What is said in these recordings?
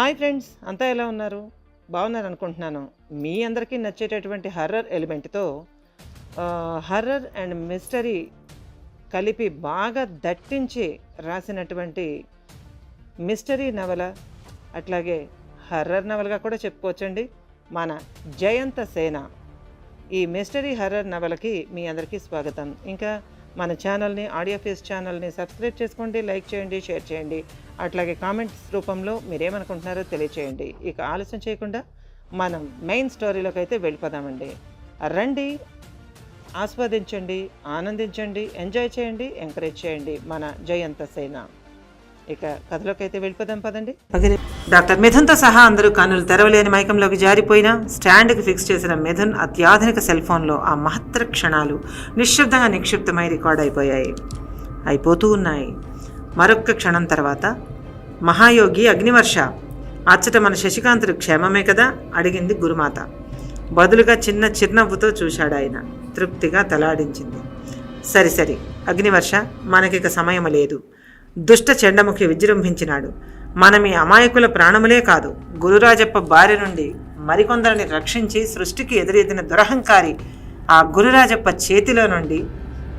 Hi friends, అంతా ఎలా ఉన్నారు? బాగున్నారు అనుకుంటున్నాను. మీ అందరికీ నచ్చేటటువంటి హర్రర్ ఎలిమెంట్తో హర్రర్ అండ్ మిస్టరీ కలిపి బాగా దట్టించి రాసినటువంటి మిస్టరీ నవల, అట్లాగే హర్రర్ నవలగా కూడా చెప్పుకోవచ్చండి, మన జయంత సేన. ఈ మిస్టరీ హర్రర్ నవలకి మీ అందరికీ స్వాగతం. ఇంకా మన ఛానల్ని, ఆడియో ఫేస్ ఛానల్ని సబ్స్క్రైబ్ చేసుకోండి, లైక్ చేయండి, షేర్ చేయండి. అట్లాగే కామెంట్స్ రూపంలో మీరేమనుకుంటున్నారో తెలియచేయండి. ఇక ఆలస్యం చేయకుండా మనం మెయిన్ స్టోరీలోకి అయితే వెళ్ళిపోదామండి. రండి, ఆస్వాదించండి, ఆనందించండి, ఎంజాయ్ చేయండి, ఎంకరేజ్ చేయండి మన జయంత సేన. ఇక కథలోకి అయితే వెళ్ళిపోదాం పదండి. డాక్టర్ మిథున్తో సహా అందరూ కన్నులు తెరవలేని మైకంలోకి జారిపోయినా స్టాండ్కి ఫిక్స్ చేసిన మిథున్ అత్యాధునిక సెల్ ఫోన్లో ఆ మహత్తర క్షణాలు నిశ్శబ్దంగా నిక్షిప్తమై రికార్డ్ అయిపోతూ ఉన్నాయి. మరొక్క క్షణం తర్వాత మహాయోగి అగ్నివర్ష, అచ్చట మన శశికాంతుడు క్షేమమే కదా అడిగింది గురుమాత. బదులుగా చిన్న చిరునవ్వుతో చూశాడు ఆయన. తృప్తిగా తలాడించింది. సరి అగ్నివర్ష, మనకిక సమయం లేదు. దుష్ట చెండముఖి విజృంభించినాడు. మనం ఈ అమాయకుల ప్రాణములే కాదు, గురురాజప్ప బారి నుండి మరికొందరిని రక్షించి సృష్టికి ఎదురెదిన దురహంకారి ఆ గురురాజప్ప చేతిలో నుండి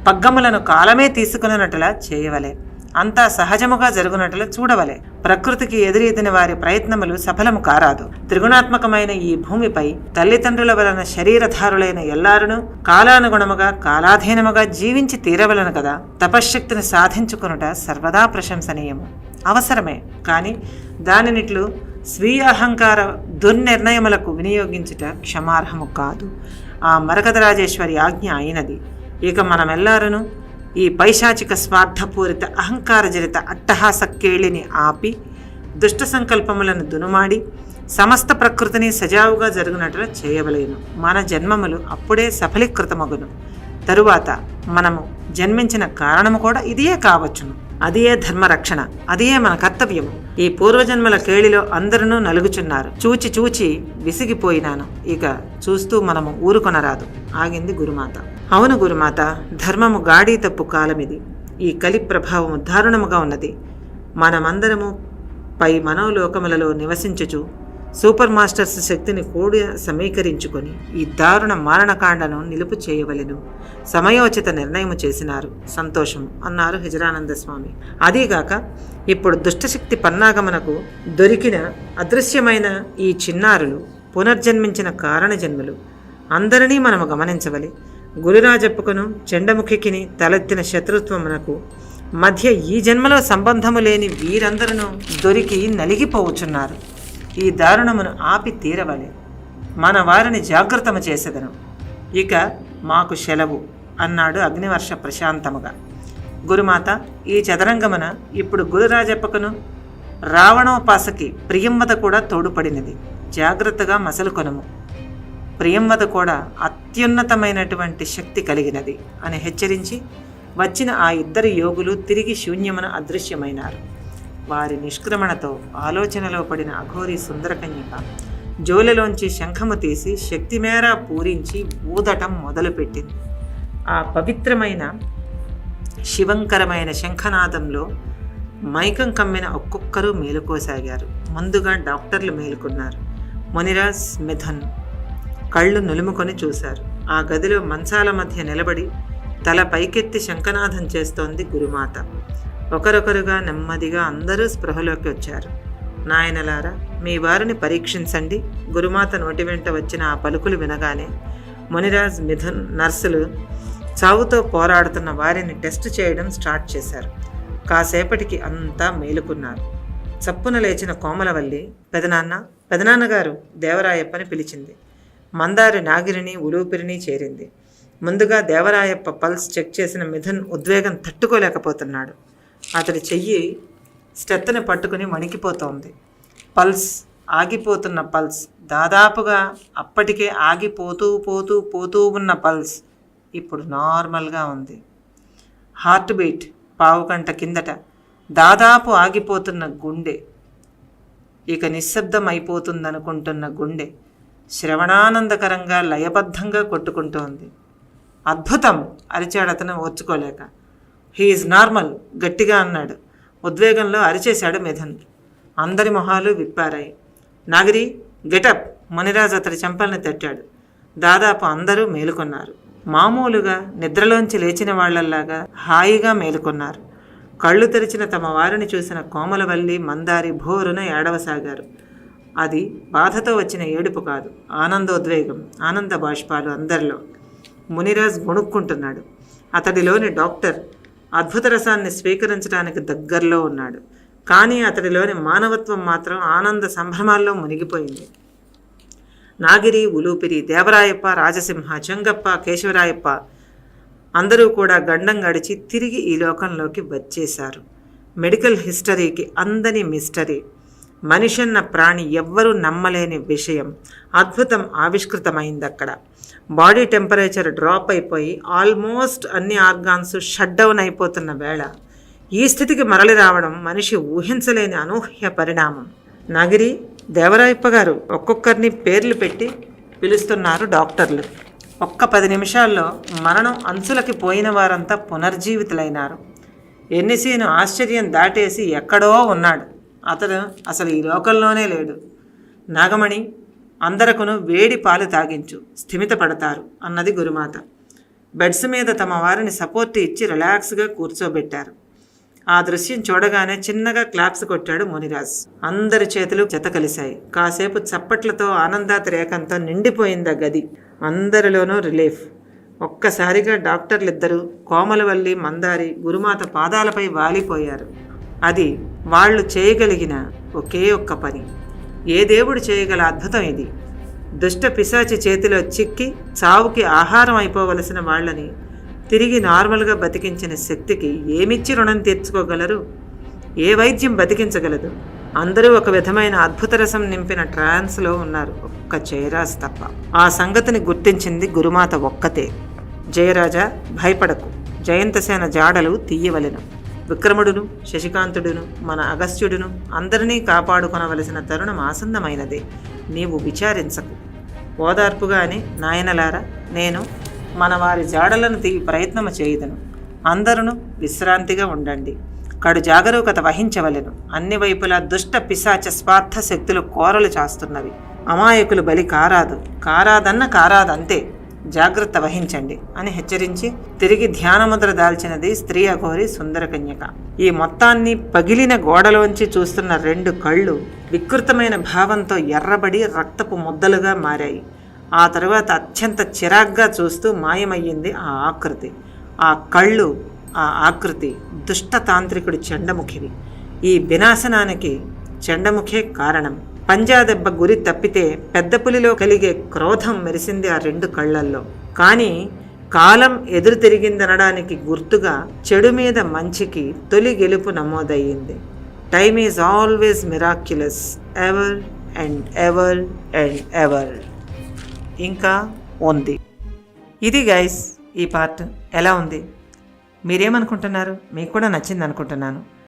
పగ్గములను కాలమే తీసుకున్నట్లా చేయవలే. అంతా సహజముగా జరుగునట్లు చూడవలే. ప్రకృతికి ఎదురెదిన వారి ప్రయత్నములు సఫలము కారాదు. త్రిగుణాత్మకమైన ఈ భూమిపై తల్లిదండ్రుల వలన శరీరధారులైన ఎల్లారును కాలానుగుణముగా కాలాధీనముగా జీవించి తీరవలను కదా. తపశ్శక్తిని సాధించుకొనుట సర్వదా ప్రశంసనీయము, అవసరమే. కానీ దానినిట్లు స్వీయ అహంకార దుర్నిర్ణయములకు వినియోగించుట క్షమార్హము కాదు. ఆ మరకతరాజేశ్వరి ఆజ్ఞ అయినది. ఇక మనమెల్లారును ఈ పైశాచిక స్వార్థపూరిత అహంకారజనిత అట్టహాస కేళిని ఆపి దుష్ట సంకల్పములను దునుమాడి సమస్త ప్రకృతిని సజావుగా జరుగునట్లు చేయవలేను. మన జన్మములు అప్పుడే సఫలీకృతమగును. తరువాత మనము జన్మించిన కారణము కూడా ఇదియే కావచ్చును. అదియే ధర్మరక్షణ, అదియే మన కర్తవ్యము. ఈ పూర్వజన్మల కేళిలో అందరూ నలుగుచున్నారు. చూచి విసిగిపోయినాను. ఇక చూస్తూ మనము ఊరుకొనరాదు, ఆగింది గురుమాత. అవును గురుమాత, ధర్మము గాడి తప్పు కాలమిది. ఈ కలి ప్రభావము దారుణముగా ఉన్నది. మనమందరము పై మనోలోకములలో నివసించుచు సూపర్ మాస్టర్స్ శక్తిని కూడి సమీకరించుకొని ఈ దారుణ మారణకాండను నిలుపు చేయవలెను. సమయోచిత నిర్ణయము చేసినారు, సంతోషము అన్నారు హిజరానంద స్వామి. అదీగాక ఇప్పుడు దుష్టశక్తి పన్నాగమనకు దొరికిన అదృశ్యమైన ఈ చిన్నారులు పునర్జన్మించిన కారణజన్మలు అందరినీ మనము గమనించవలే. గురురాజప్పకును చెండముఖికిని తలెత్తిన శత్రుత్వమునకు మధ్య ఈ జన్మలో సంబంధము లేని వీరందరూ దొరికి నలిగిపోవచ్చున్నారు. ఈ దారుణమును ఆపి తీరవలే. మన వారిని జాగృతము చేసేదను. ఇక మాకు సెలవు అన్నాడు అగ్నివర్ష ప్రశాంతముగా. గురుమాత, ఈ చదరంగమున ఇప్పుడు గురురాజప్పకును రావణోపాసకి ప్రియంవద కూడా తోడుపడినది. జాగ్రత్తగా మసలుకొనము. ప్రియంవద కూడా అత్యున్నతమైనటువంటి శక్తి కలిగినది అని హెచ్చరించి వచ్చిన ఆ ఇద్దరు యోగులు తిరిగి శూన్యమున అదృశ్యమైనారు. వారి నిష్క్రమణతో ఆలోచనలో పడిన అఘోరి సుందరకన్యక జోలెలోంచి శంఖము తీసి శక్తిమేర పూరించి ఊదటం మొదలుపెట్టింది. ఆ పవిత్రమైన శివంకరమైన శంఖనాదంలో మైకం కమ్మిన ఒక్కొక్కరూ మేలుకోసాగారు. ముందుగా డాక్టర్లు మేలుకున్నారు. మునిరాజ్, మిథున్ కళ్ళు నులుముకొని చూశారు. ఆ గదిలో మంచాల మధ్య నిలబడి తల పైకెత్తి శంఖనాదం చేస్తోంది గురుమాత. ఒకరొకరుగా నెమ్మదిగా అందరూ స్పృహలోకి వచ్చారు. నాయనలారా, మీ వారిని పరీక్షించండి. గురుమాత నోటి వెంట వచ్చిన ఆ పలుకులు వినగానే మునిరాజ్, మిథున్ నర్సులు చావుతో పోరాడుతున్న వారిని టెస్ట్ చేయడం స్టార్ట్ చేశారు. కాసేపటికి అంతా మేలుకున్నారు. చప్పున లేచిన కోమలవల్లి, పెదనాన్నగారు దేవరాయప్పని పిలిచింది. మందారి నాగిరిని, ఉలూపిరిని చేరింది. ముందుగా దేవరాయప్ప పల్స్ చెక్ చేసిన మిథున్ ఉద్వేగం తట్టుకోలేకపోతున్నాడు. అతడి చెయ్యి స్టెత్తుని పట్టుకుని వణికిపోతోంది. ఆగిపోతున్న పల్స్, దాదాపుగా అప్పటికే ఆగిపోతూ ఉన్న పల్స్ ఇప్పుడు నార్మల్గా ఉంది. హార్ట్ బీట్ పావు గంట కిందట దాదాపు ఆగిపోతున్న గుండె, ఇక నిశ్శబ్దం అయిపోతుందనుకుంటున్న గుండె శ్రవణానందకరంగా లయబద్ధంగా కొట్టుకుంటోంది. అద్భుతం అరిచాడతను ఓర్చుకోలేక. హీఈస్ నార్మల్, గట్టిగా అన్నాడు. ఉద్వేగంలో అరిచేశాడు మిథున్. అందరి మొహాలు విప్పారాయి. నాగిరి గెటప్! మునిరాజు అతడి చెంపల్ని తట్టాడు. దాదాపు అందరూ మేలుకొన్నారు. మామూలుగా నిద్రలోంచి లేచిన వాళ్లల్లాగా హాయిగా మేలుకొన్నారు. కళ్ళు తెరిచిన తమ వారిని చూసిన కోమలవల్లి, మందారి భోరున ఏడవసాగారు. అది బాధతో వచ్చిన ఏడుపు కాదు, ఆనందోద్వేగం, ఆనంద బాష్పాలు అందరిలో. మునిరాజ్ గొణుక్కుంటున్నాడు. అతడిలోని డాక్టర్ అద్భుత రసాన్ని స్వీకరించడానికి దగ్గరలో ఉన్నాడు. కానీ అతడిలోని మానవత్వం మాత్రం ఆనంద సంభ్రమాల్లో మునిగిపోయింది. నాగిరి, ఉలూపిరి, దేవరాయప్ప, రాజసింహ, చెంగప్ప, కేశవరాయప్ప అందరూ కూడా గండం గడిచి తిరిగి ఈ లోకంలోకి వచ్చేశారు. మెడికల్ హిస్టరీకి అందని మిస్టరీ, మనిషన్న ప్రాణి ఎవ్వరూ నమ్మలేని విషయం, అద్భుతం ఆవిష్కృతమైందక్కడ. బాడీ టెంపరేచర్ డ్రాప్ అయిపోయి ఆల్మోస్ట్ అన్ని ఆర్గాన్స్ షట్ డౌన్ అయిపోతున్న వేళ ఈ స్థితికి మరలి రావడం మనిషి ఊహించలేని అనూహ్య పరిణామం. నాగిరి, దేవరాయప్ప గారు ఒక్కొక్కరిని పేర్లు పెట్టి పిలుస్తున్నారు డాక్టర్లు. ఒక్క 10 నిమిషాల్లో మరణం అంచులకి పోయిన వారంతా పునర్జీవితులైనారు. ఎన్నిసీను ఆశ్చర్యం దాటేసి ఎక్కడో ఉన్నాడు. అతడు అసలు ఈ లోకంలోనే లేడు. నాగమణి, అందరకును వేడి పాలు తాగించు, స్థిమిత పడతారు అన్నది గురుమాత. బెడ్స్ మీద తమ వారిని సపోర్ట్ ఇచ్చి రిలాక్స్గా కూర్చోబెట్టారు. ఆ దృశ్యం చూడగానే చిన్నగా క్లాప్స్ కొట్టాడు మునిరాజ్. అందరి చేతులు జత కలిశాయి. కాసేపు చప్పట్లతో ఆనందాతిరేకంతో నిండిపోయింది ఆ గది. అందరిలోనూ రిలీఫ్. ఒక్కసారిగా డాక్టర్లిద్దరూ కోమలవల్లి, మందారి గురుమాత పాదాలపై వాలిపోయారు. అది వాళ్ళు చేయగలిగిన ఒకే ఒక్క పని. ఏ దేవుడు చేయగల అద్భుతం ఇది! దుష్ట పిశాచి చేతిలో చిక్కి చావుకి ఆహారం అయిపోవలసిన వాళ్ళని తిరిగి నార్మల్గా బతికించిన శక్తికి ఏమిచ్చి రుణం తీర్చుకోగలరు? ఏ వైద్యం బతికించగలదు? అందరూ ఒక విధమైన అద్భుత రసం నింపిన ట్రాన్స్లో ఉన్నారు, ఒక్క జయరాజ్ తప్ప. ఆ సంగతిని గుర్తించింది గురుమాత ఒక్కతే. జయరాజా, భయపడకు, జయంతసేన జాడలు తీయవలెను. విక్రముడును, శశికాంతుడును, మన అగస్త్యుడును అందరినీ కాపాడుకొనవలసిన తరుణం ఆసన్నమైనదే. నీవు విచారించకు. ఓదార్పుగానే, నాయనలారా, నేను మన వారి జాడలను తీయి ప్రయత్నము చేయుదను. అందరూ విశ్రాంతిగా ఉండండి. కడు జాగరూకత వహించవలెను. అన్ని వైపులా దుష్ట పిశాచ స్వార్థ శక్తులు కోరలు చాస్తున్నవి. అమాయకులు బలి కారాదన్న కారాదంతే. జాగ్రత్త వహించండి అని హెచ్చరించి తిరిగి ధ్యానముద్ర దాల్చినది స్త్రీ అఘోరి సుందరకన్యక. ఈ మొత్తాన్ని పగిలిన గోడలోంచి చూస్తున్న 2 కళ్ళు వికృతమైన భావంతో ఎర్రబడి రక్తపు ముద్దలుగా మారాయి. ఆ తరువాత అత్యంత చిరాగ్గా చూస్తూ మాయమయ్యింది ఆ ఆకృతి. ఆ కళ్ళు, ఆ ఆకృతి దుష్టతాంత్రికుడి చెండముఖివి. ఈ వినాశనానికి చెండముఖే కారణం. పంజాదెబ్బ గురి తప్పితే పెద్ద పులిలో కలిగే క్రోధం మెరిసింది ఆ 2 కళ్ళల్లో. కానీ కాలం ఎదురు తిరిగిందనడానికి గుర్తుగా చెడు మీద మంచికి తొలి గెలుపు నమోదయ్యింది. Time is always miraculous, ever and ever and ever. ఇంకా ఉంది. ఇది గైస్ ఈ పార్ట్. ఎలా ఉంది? మీరేమనుకుంటున్నారు? మీకు కూడా నచ్చింది అనుకుంటున్నాను.